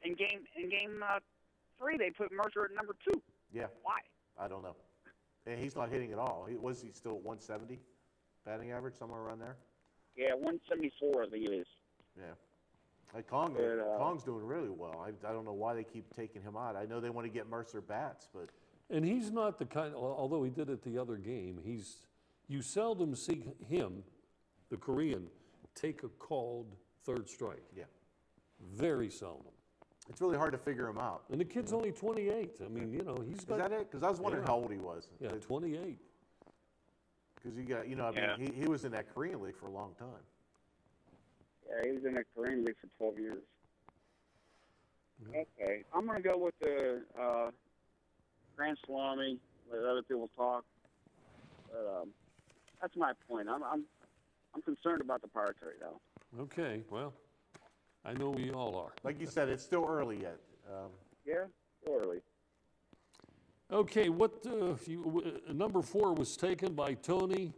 in game 3 they put Mercer at number 2. Yeah. Why? I don't know. And he's not hitting at all. Was he still at 170 batting average, somewhere around there? Yeah, 174 I think it is. Yeah. Like Kong, But, Kong's doing really well. I don't know why they keep taking him out. I know they want to get Mercer bats, but and he's not the kind, although he did it the other game, you seldom see him, the Korean, take a called third strike. Yeah. Very seldom. it's really hard to figure him out. And the kid's only 28. I mean, he's got. Is that it? Because I was wondering Yeah. how old he was. Yeah, 28. Because you got, he was in that Korean League for a long time. Yeah, he was in the Korean League for 12 years. Okay, I'm going to go with the Grand Salami. Let other people talk. But, that's my point. I'm concerned about the Pirates right now. Okay, well, I know we all are. Like you said, it's still early yet. Yeah, still early. Okay, number 4 was taken by Tony,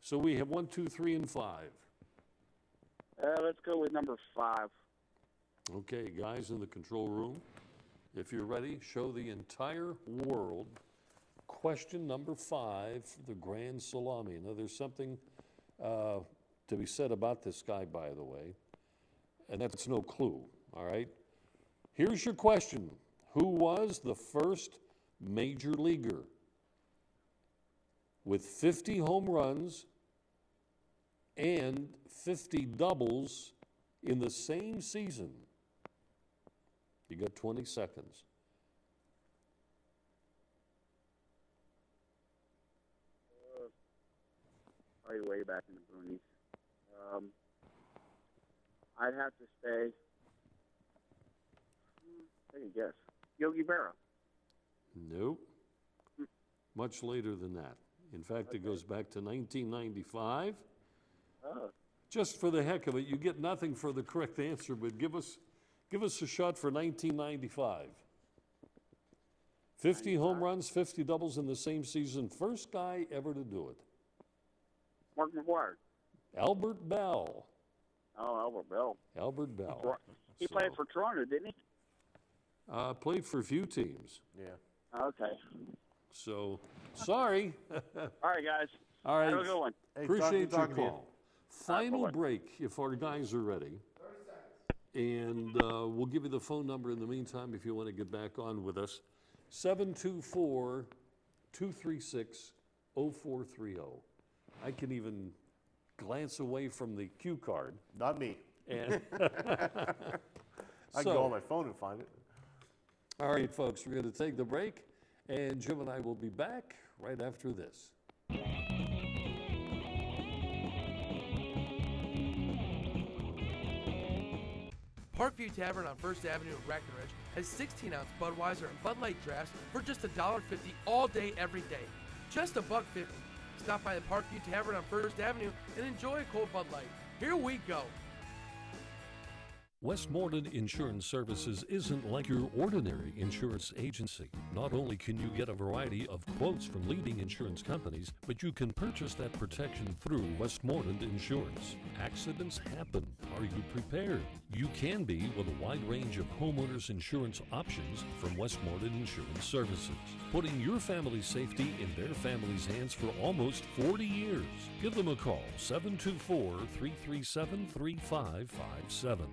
so we have 1, 2, 3, and 5. Let's go with number 5. Okay, guys in the control room, if you're ready, show the entire world question number 5, the Grand Salami. Now, there's something to be said about this guy, by the way, and that's no clue, all right? Here's your question. Who was the first major leaguer with 50 home runs and 50 doubles in the same season? You got 20 seconds. Probably way back in the boonies. I'd have to say, take a guess, Yogi Berra. Nope. Much later than that. In fact, it goes back to 1995. Oh. Just for the heck of it, you get nothing for the correct answer, but give us a shot for 1995. 50 home runs, 50 doubles in the same season. First guy ever to do it. Mark McGuire. Albert Bell. Oh, Albert Bell. Albert Bell. He played for Toronto, didn't he? Played for a few teams. Yeah. Okay. So, sorry. All right, guys. All right. Have a good one. Hey, Appreciate your talking to you. call. Final break, if our guys are ready. And we'll give you the phone number in the meantime if you want to get back on with us. 724-236-0430. I can even glance away from the cue card. Not me. And I can go on my phone and find it. All right, folks, we're going to take the break, and Jim and I will be back right after this. Parkview Tavern on First Avenue in Breckenridge has 16-ounce Budweiser and Bud Light drafts for just $1.50 all day, every day. Just $1.50. Stop by the Parkview Tavern on First Avenue and enjoy a cold Bud Light. Here we go. Westmoreland Insurance Services isn't like your ordinary insurance agency. Not only can you get a variety of quotes from leading insurance companies, but you can purchase that protection through Westmoreland Insurance. Accidents happen. Are you prepared? You can be with a wide range of homeowners insurance options from Westmoreland Insurance Services, putting your family's safety in their family's hands for almost 40 years. Give them a call, 724-337-3557.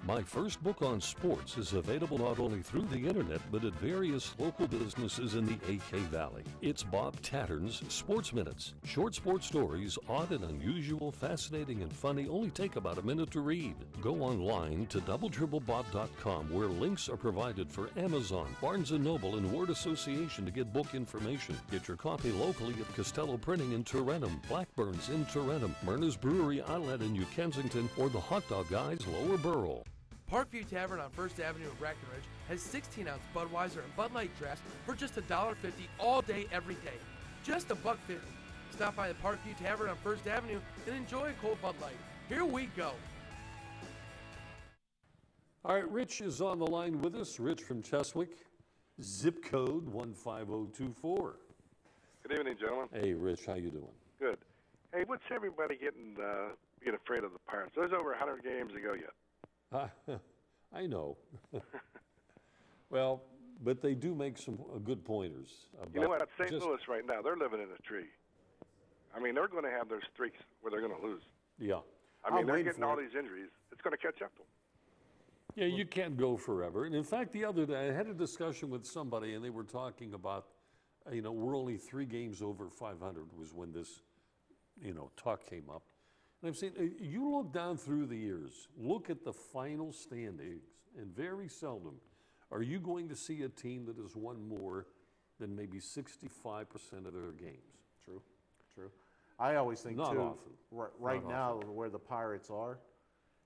My First Book on Sports is available not only through the internet, but at various local businesses in the AK Valley. It's Bob Tattern's Sports Minutes. Short sports stories, odd and unusual, fascinating and funny, only take about a minute to read. Go online to doubletripplebob.com, where links are provided for Amazon, Barnes & Noble, and Word Association to get book information. Get your copy locally at Costello Printing in Tarentum, Blackburn's in Tarentum, Myrna's Brewery Outlet in New Kensington, or the Hot Dog Guys Lower Borough. Parkview Tavern on First Avenue in Breckenridge has 16-ounce Budweiser and Bud Light drafts for just $1.50 all day, every day. Just $1.50. Stop by the Parkview Tavern on First Avenue and enjoy a cold Bud Light. Here we go. All right, Rich is on the line with us. Rich from Cheswick, zip code 15024. Good evening, gentlemen. Hey, Rich, how you doing? Good. Hey, what's everybody getting afraid of the Pirates? There's over 100 games to go yet. I know. Well, but they do make some good pointers. You know what? At St. Louis right now, they're living in a tree. I mean, they're going to have their streaks where they're going to lose. Yeah. I mean, they're getting all these injuries. It's going to catch up to them. Yeah, you can't go forever. And in fact, the other day, I had a discussion with somebody, and they were talking about, we're only 3 games over 500 was when this, talk came up. And I'm saying, you look down through the years, look at the final standings, and very seldom are you going to see a team that has won more than maybe 65% of their games. True. I always think, Not too, often. right Not now, often. where the Pirates are,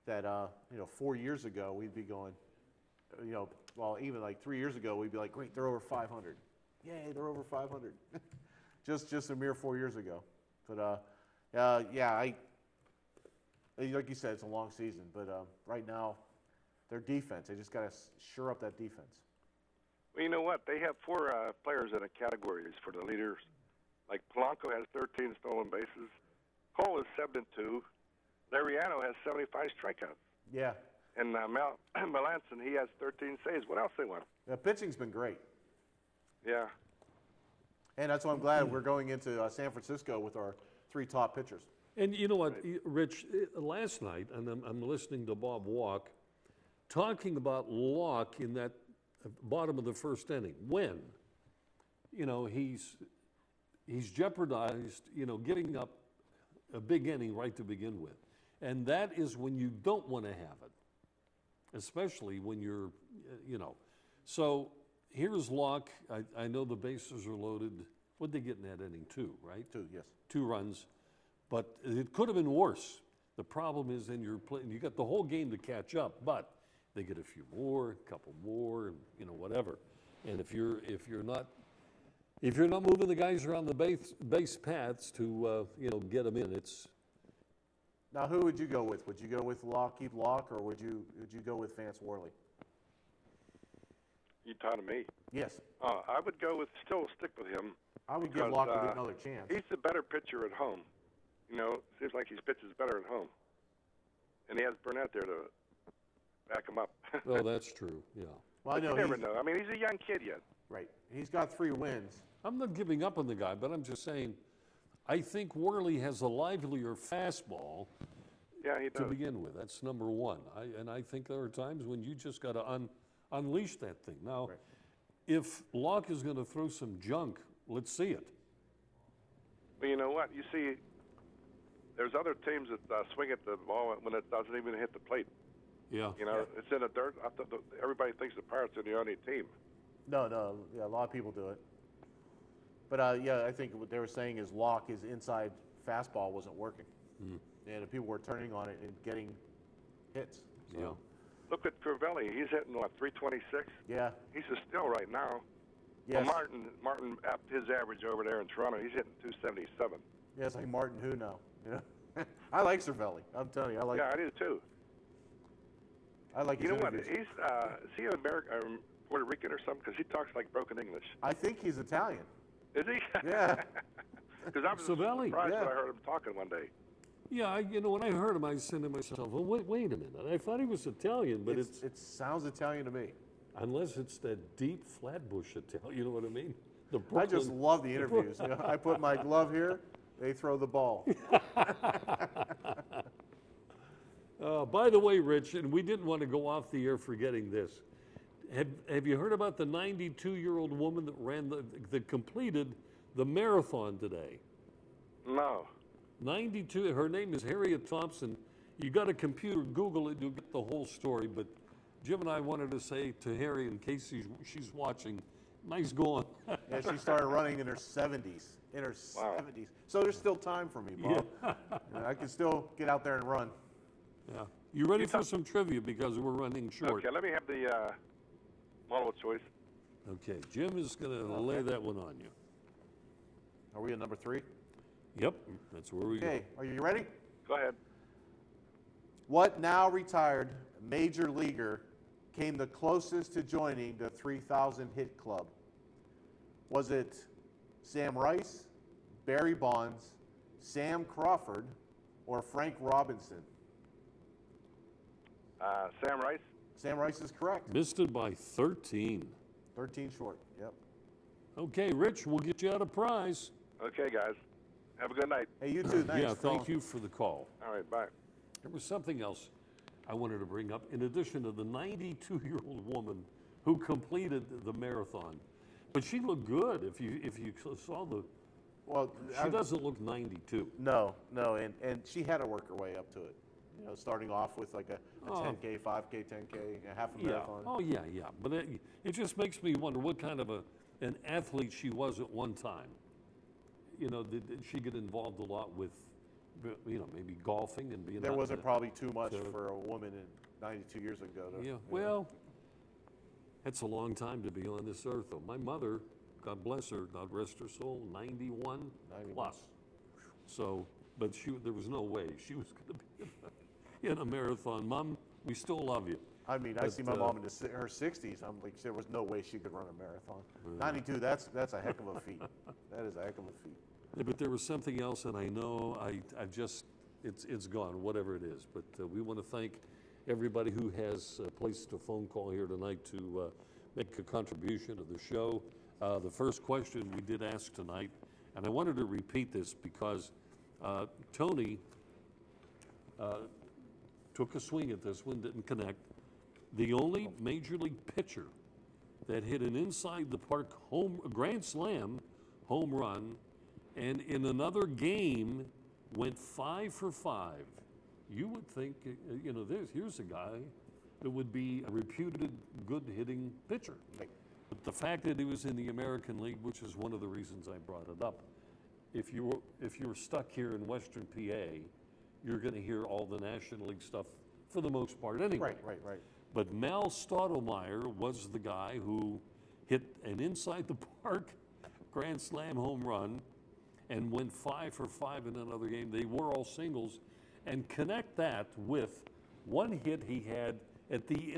that, 4 years ago, we'd be going, even like 3 years ago, we'd be like, great, they're over 500. Yay, they're over 500. just a mere 4 years ago. But, like you said, it's a long season. But right now, their defense, they just got to shore up that defense. Well, you know what? They have 4 players in the categories for the leaders. Like Polanco has 13 stolen bases. Cole is 7-2. Lariano has 75 strikeouts. Yeah. And Melanson, he has 13 saves. What else they want? The pitching's been great. Yeah. And that's why I'm glad we're going into San Francisco with our 3 top pitchers. And you know what, Rich, last night, and I'm listening to Bob Walk, talking about Locke in that bottom of the first inning, when, he's jeopardized, giving up a big inning right to begin with. And that is when you don't want to have it, especially when you're, So here's Locke. I know the bases are loaded. What'd they get in that inning? 2, right? 2, yes. 2 runs. But it could have been worse. The problem is then you're playing, you got the whole game to catch up, but they get a few more, a couple more, and whatever. And if you're not moving the guys around the base paths to get them in, it's. Now, who would you go with? Would you go with Locke, keep Locke, or would you go with Vance Worley? You talking to me? Yes. I would stick with him. I would give Locke another chance. He's the better pitcher at home. Seems like he pitches better at home. And he has Burnett there to back him up. Oh, that's true, yeah. Well, you never know. I mean, he's a young kid yet. Right. He's got 3 wins. I'm not giving up on the guy, but I'm just saying, I think Worley has a livelier fastball to begin with. That's number one. And I think there are times when you just got to unleash that thing. Now, if Locke is going to throw some junk, let's see it. Well, you know what? You see, there's other teams that swing at the ball when it doesn't even hit the plate. Yeah. It's in the dirt. Everybody thinks the Pirates are the only team. No. Yeah, a lot of people do it. But, I think what they were saying is Locke, his inside fastball wasn't working. And people were turning on it and getting hits. So. Yeah. Look at Crivelli. He's hitting, 326? Yeah. He's a steal right now. Yes. Well, Martin upped his average over there in Toronto. He's hitting 277. Yeah, it's like Martin who now. I like Cervelli. I'm telling you, I like. Yeah, I do too. I like. You know what? Interviews. He's is he American, Puerto Rican or something? Because he talks like broken English. I think he's Italian. Is he? Yeah. Because I was Cervelli, surprised when I heard him talking one day. Yeah, when I heard him, I said to myself, well, wait a minute. I thought he was Italian, but it sounds Italian to me. Unless it's that deep Flatbush Italian, you know what I mean? I just love the interviews. I put my glove here, they throw the ball. By the way, Rich, and we didn't want to go off the air forgetting this. Have you heard about the 92-year-old woman that completed the marathon today? No. 92. Her name is Harriet Thompson. You got a computer, Google it, you'll get the whole story. But Jim and I wanted to say to Harry, in case she's watching, nice going. Yeah, she started running in her 70s. In her 70s. So there's still time for me, Bob. Yeah. I can still get out there and run. Yeah. You ready for some trivia because we're running short? Okay, let me have the multiple choice. Okay, Jim is going to lay that one on you. Are we at number 3? Yep, that's where we go. Okay, are you ready? Go ahead. What now retired major leaguer came the closest to joining the 3,000 hit club? Was it Sam Rice, Barry Bonds, Sam Crawford, or Frank Robinson? Sam Rice. Sam Rice is correct. Missed it by 13. 13 short, yep. Okay, Rich, we'll get you out a prize. Okay, guys. Have a good night. Hey, you too. Thanks. Yeah, thank you for the call. All right, bye. There was something else I wanted to bring up in addition to the 92-year-old woman who completed the marathon. But she looked good if you saw the. Well, she doesn't look 92. No, and she had to work her way up to it. You know, starting off with like a 10K, 5K, 10K, a half a marathon. Oh, yeah. But it just makes me wonder what kind of an athlete she was at one time. You know, did she get involved a lot with, you know, maybe golfing and being There out wasn't in probably too much for a woman in 92 years ago. Yeah, well, that's a long time to be on this earth, though. My mother, God bless her, God rest her soul, 91 plus. So, but there was no way she was going to be in a marathon. Mom, we still love you. I mean, I see my mom in her 60s. I'm like, there was no way she could run a marathon. 92, that's a heck of a feat. That is a heck of a feat. Yeah, but there was something else, and I know I've just, it's gone, whatever it is. But we want to thank everybody who has placed a phone call here tonight to make a contribution to the show. The first question we did ask tonight, and I wanted to repeat this because Tony took a swing at this one, didn't connect. The only major league pitcher that hit an inside the park grand slam home run, and in another game went 5 for 5. You would think, you know, here's a guy that would be a reputed good hitting pitcher. But the fact that he was in the American League, which is one of the reasons I brought it up, if you're stuck here in Western PA, you're going to hear all the National League stuff for the most part anyway. Right. But Mel Stottlemyre was the guy who hit an inside the park grand slam home run and went 5 for 5 in another game. They were all singles. And connect that with one hit he had at the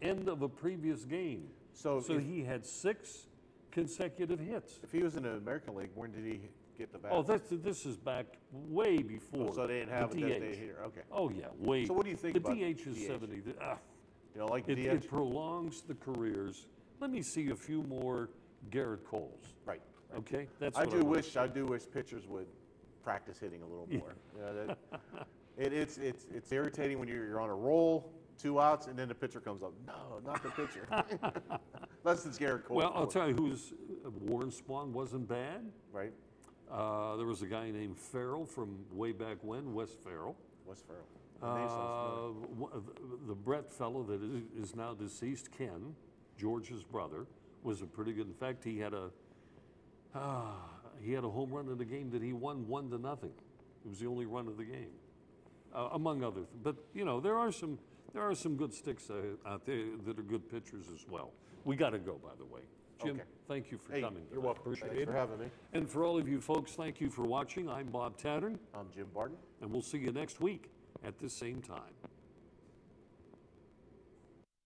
end of a previous game. So he had 6 consecutive hits. If he was in the American League, when did he get the bat? Oh, this is back way before. So they didn't have the it that DH. day here. Okay. Oh yeah, way. So what do you think the about DH is DH? 70? You know, like the DH? It prolongs the careers. Let me see a few more Garrett Coles. Right. Okay, that's. I what do want. wish pitchers would practice hitting a little more. You know, it's irritating when you're on a roll, 2 outs, and then the pitcher comes up. No, not the pitcher. Unless it's Garrett Cole. Well, I'll tell you who's Warren Spahn wasn't bad. Right. There was a guy named Farrell from way back when, Wes Farrell. Wes Farrell. The Brett fellow that is now deceased, Ken, George's brother, was a pretty good. In fact, he had a home run in the game that he won 1-0. It was the only run of the game, among other things. But you know, there are some good sticks out there that are good pitchers as well. We got to go, by the way. Jim, thank you for coming. You're welcome. Appreciate Thanks it. for having me. And for all of you folks, thank you for watching. I'm Bob Tattern. I'm Jim Barton. And we'll see you next week at the same time.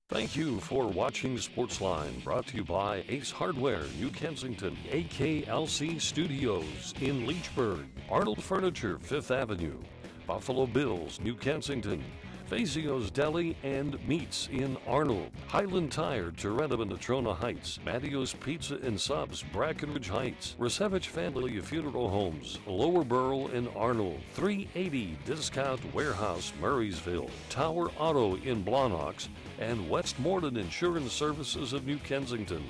Thank you for watching Sportsline, brought to you by Ace Hardware, New Kensington, AKLC Studios in Leechburg, Arnold Furniture, 5th Avenue, Buffalo Bills, New Kensington, Fazio's Deli and Meats in Arnold, Highland Tire, Toronto and Natrona Heights, Mattio's Pizza and Subs, Brackenridge Heights, Resevich Family Funeral Homes, Lower Burl in Arnold, 380 Discount Warehouse, Murraysville, Tower Auto in Blawnox, and Westmoreland Insurance Services of New Kensington.